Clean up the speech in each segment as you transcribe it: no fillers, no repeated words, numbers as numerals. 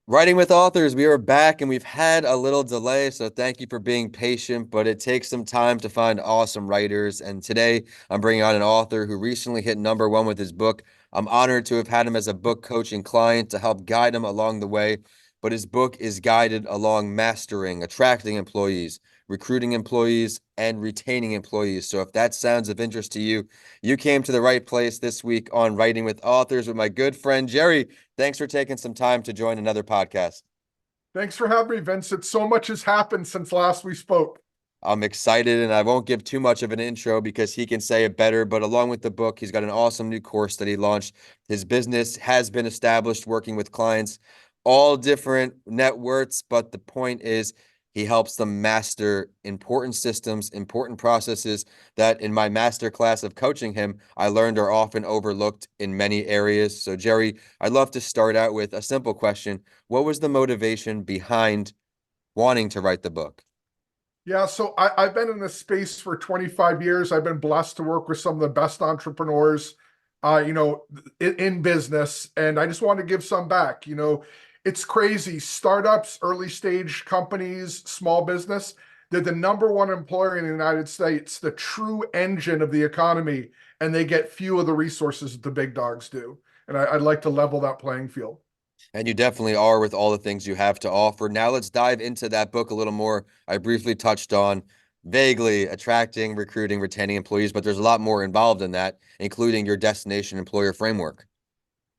Writing with authors, we are back and we've had a little delay, so thank you for being patient, but it takes some time to find awesome writers. And today I'm bringing on an author who recently hit #1 with his book. I'm honored to have had him as a book coaching client to help guide him along the way, but his book is guided along mastering, attracting employees, recruiting employees, and retaining employees. So if that sounds of interest to you, you came to the right place this week on Writing with Authors with my good friend Gerry. Thanks for taking some time to join another podcast. Thanks for having me, Vincent. So much has happened since last we spoke. I'm excited, and I won't give too much of an intro because he can say it better. But along with the book, he's got an awesome new course that he launched. His business has been established working with clients, all different net worths. But the point is, he helps them master important systems, important processes that in my master class of coaching him, I learned are often overlooked in many areas. So, Gerry, I'd love to start out with a simple question. What was the motivation behind wanting to write the book? Yeah, so I've been in this space for 25 years. I've been blessed to work with some of the best entrepreneurs, in business, and I just want to give some back. It's crazy. Startups, early stage companies, small business, they're the #1 employer in the United States, the true engine of the economy, and they get few of the resources that the big dogs do. And I'd like to level that playing field. And you definitely are with all the things you have to offer. Now let's dive into that book a little more. I briefly touched on vaguely attracting, recruiting, retaining employees, but there's a lot more involved in that, including your destination employer framework.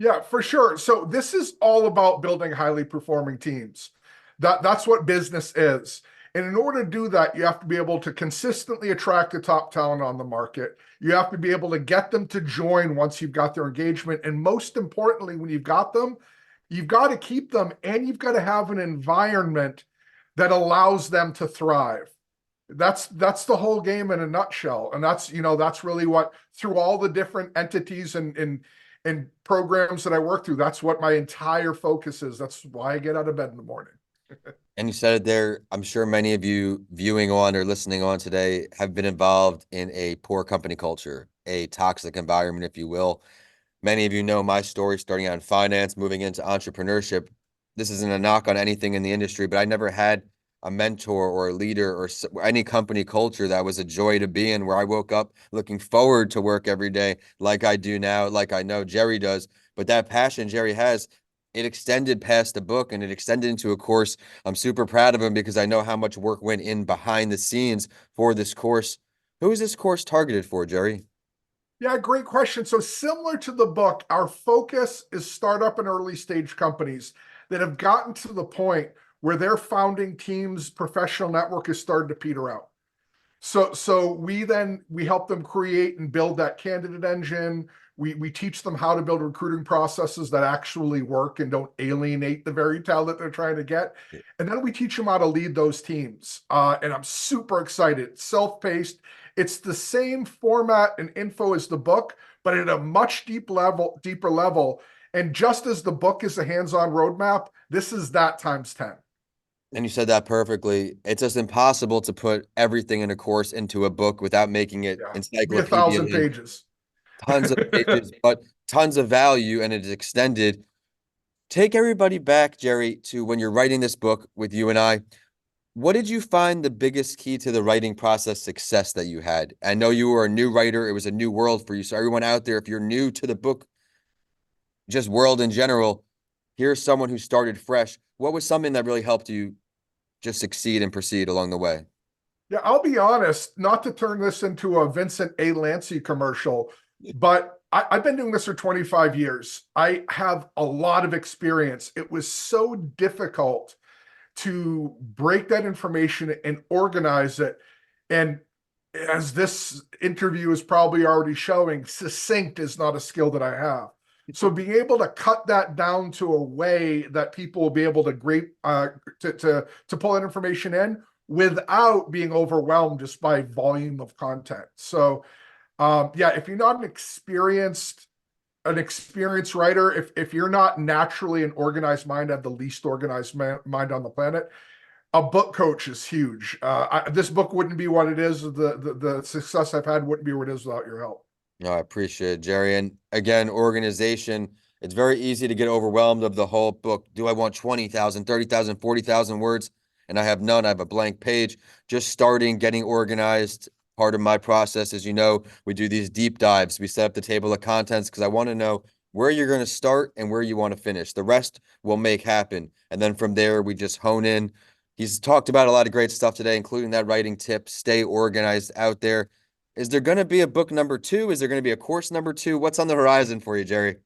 Yeah, for sure. So this is all about building highly performing teams. That's what business is. And in order to do that, you have to be able to consistently attract the top talent on the market. You have to be able to get them to join once you've got their engagement. And most importantly, when you've got them, you've got to keep them and you've got to have an environment that allows them to thrive. That's the whole game in a nutshell. And that's really what through all the different entities and programs that I work through, that's what my entire focus is. That's why I get out of bed in the morning. And you said it there. I'm sure many of you viewing on or listening on today have been involved in a poor company culture, a toxic environment, if you will. Many of you know my story starting out in finance, moving into entrepreneurship. This isn't a knock on anything in the industry, but I never had a mentor or a leader or any company culture that was a joy to be in, where I woke up looking forward to work every day like I do now, like I know Gerry does. But that passion Gerry has, it extended past the book and it extended into a course. I'm super proud of him because I know how much work went in behind the scenes for this course. Who is this course targeted for, Gerry? Yeah, great question. So similar to the book, our focus is startup and early stage companies that have gotten to the point where their founding team's professional network is starting to peter out. So we help them create and build that candidate engine. We teach them how to build recruiting processes that actually work and don't alienate the very talent they're trying to get. And then we teach them how to lead those teams. And I'm super excited. Self-paced. It's the same format and info as the book, but at a much deeper level. And just as the book is a hands-on roadmap, this is that times 10. And you said that perfectly. It's just impossible to put everything in a course into a book without making it Yeah, be a encyclopedia thousand length, pages. tons of pages, but tons of value, and it is extended. Take everybody back, Gerry, to when you're writing this book with you and I. What did you find the biggest key to the writing process success that you had? I know you were a new writer. It was a new world for you. So everyone out there, if you're new to the book, just world in general, here's someone who started fresh. What was something that really helped you just succeed and proceed along the way? Yeah, I'll be honest, not to turn this into a Vincent A. Lancey commercial, but I've been doing this for 25 years. I have a lot of experience. It was so difficult to break that information and organize it. And as this interview is probably already showing, succinct is not a skill that I have. So being able to cut that down to a way that people will be able to pull that information in without being overwhelmed just by volume of content. So yeah, if you're not an experienced writer, if you're not naturally an organized mind, have the least organized mind on the planet, a book coach is huge. This book wouldn't be what it is. The success I've had wouldn't be what it is without your help. No, I appreciate it, Gerry. And again, organization It's very easy to get overwhelmed of the whole book. Do I want 20,000, 30,000, 40,000 words? And I have none. I have a blank page. Just starting, getting organized. Part of my process, as you know, we do these deep dives. We set up the table of contents because I want to know where you're going to start and where you want to finish. The rest will make happen. And then from there, we just hone in. He's talked about a lot of great stuff today, including that writing tip. Stay organized out there. Is there going to be a book number two? Is there going to be a course number two? What's on the horizon for you, Gerry?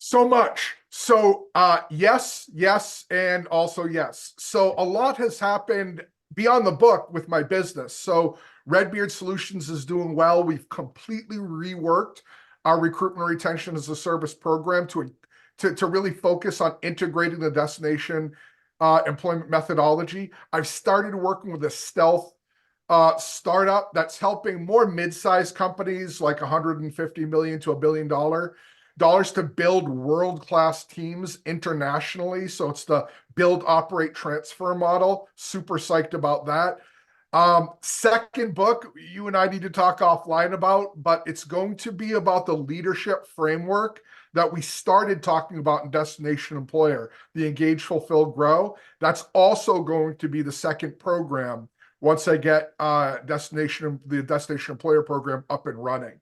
So much. So yes, yes, and also yes. So a lot has happened beyond the book with my business. So Redbeard Solutions is doing well. We've completely reworked our recruitment retention as a service program to really focus on integrating the destination employment methodology. I've started working with a stealth startup that's helping more mid-sized companies like 150 million to $1 billion to build world-class teams internationally. So it's the build, operate, transfer model. Super psyched about that. Second book, you and I need to talk offline about, but it's going to be about the leadership framework that we started talking about in Destination Employer, the Engage, Fulfill, Grow. That's also going to be the second program once I get the Destination Employer program up and running.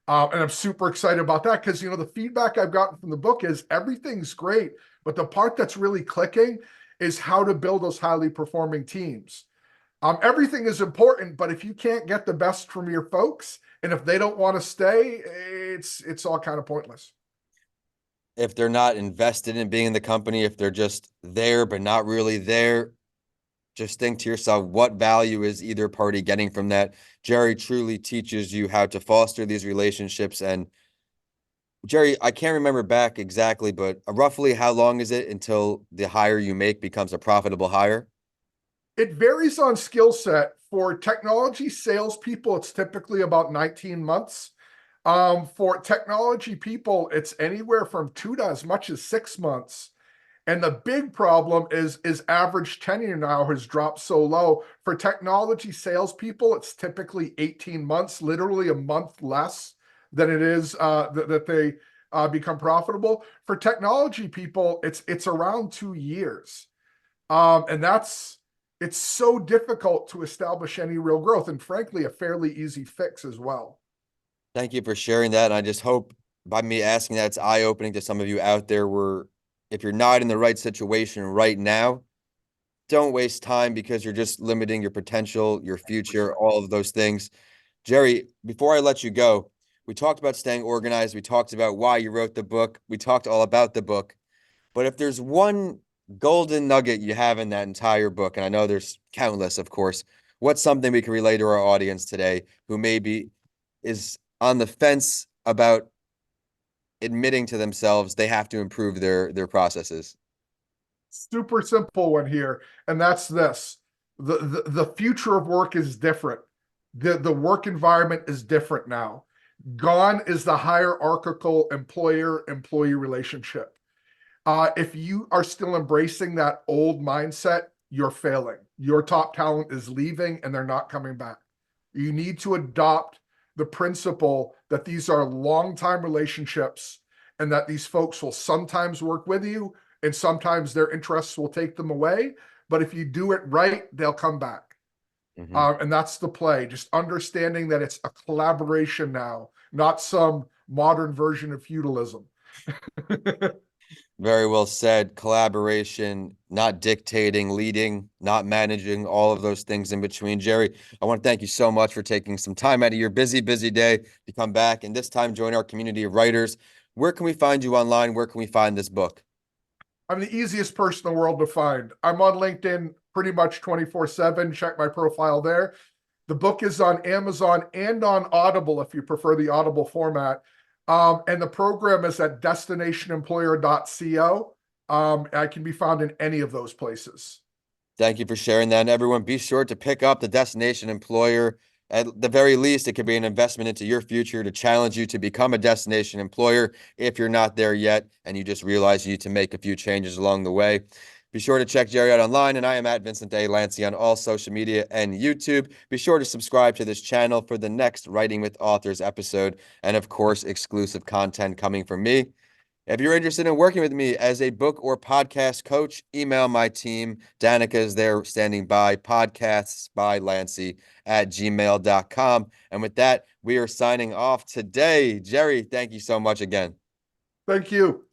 And I'm super excited about that because, the feedback I've gotten from the book is everything's great, but the part that's really clicking is how to build those highly performing teams. Everything is important, but if you can't get the best from your folks, and if they don't want to stay, it's all kind of pointless. If they're not invested in being in the company, if they're just there but not really there, just think to yourself, what value is either party getting from that? Gerry truly teaches you how to foster these relationships. And Gerry, I can't remember back exactly, but roughly how long is it until the hire you make becomes a profitable hire? It varies on skill set. For technology salespeople, it's typically about 19 months. For technology people, it's anywhere from 2 to as much as 6 months. And the big problem is average tenure now has dropped so low. For technology salespeople, it's typically 18 months, literally a month less than it is that they become profitable. For technology people, it's around 2 years. And it's so difficult to establish any real growth, and frankly, a fairly easy fix as well. Thank you for sharing that. And I just hope by me asking that, it's eye-opening to some of you out there where if you're not in the right situation right now, don't waste time because you're just limiting your potential, your future, 100%. all of those things. Gerry, before I let you go, we talked about staying organized. We talked about why you wrote the book. We talked all about the book. But if there's one golden nugget you have in that entire book, and I know there's countless, of course, what's something we can relay to our audience today who maybe is on the fence about admitting to themselves they have to improve their processes? Super simple one here, and that's this. The future of work is different. The work environment is different now. Gone is the hierarchical employer-employee relationship. If you are still embracing that old mindset, you're failing. Your top talent is leaving and they're not coming back. You need to adopt the principle that these are long-time relationships and that these folks will sometimes work with you and sometimes their interests will take them away. But if you do it right, they'll come back. Mhm. And that's the play. Just understanding that it's a collaboration now, not some modern version of feudalism. Very well said. Collaboration, not dictating, leading, not managing, all of those things in between. Gerry, I want to thank you so much for taking some time out of your busy, busy day to come back and this time join our community of writers. Where can we find you online? Where can we find this book? I'm the easiest person in the world to find. I'm on LinkedIn pretty much 24/7. Check my profile there. The book is on Amazon and on Audible if you prefer the Audible format. And the program is at destinationemployer.co. I can be found in any of those places. Thank you for sharing that. And everyone, be sure to pick up the Destination Employer. At the very least, it could be an investment into your future to challenge you to become a destination employer if you're not there yet and you just realize you need to make a few changes along the way. Be sure to check Gerry out online, and I am at Vincent A. Lancy on all social media and YouTube. Be sure to subscribe to this channel for the next Writing with Authors episode, and of course, exclusive content coming from me. If you're interested in working with me as a book or podcast coach, email my team. Danica is there standing by, podcasts by Lancy at gmail.com. And with that, we are signing off today. Gerry, thank you so much again. Thank you.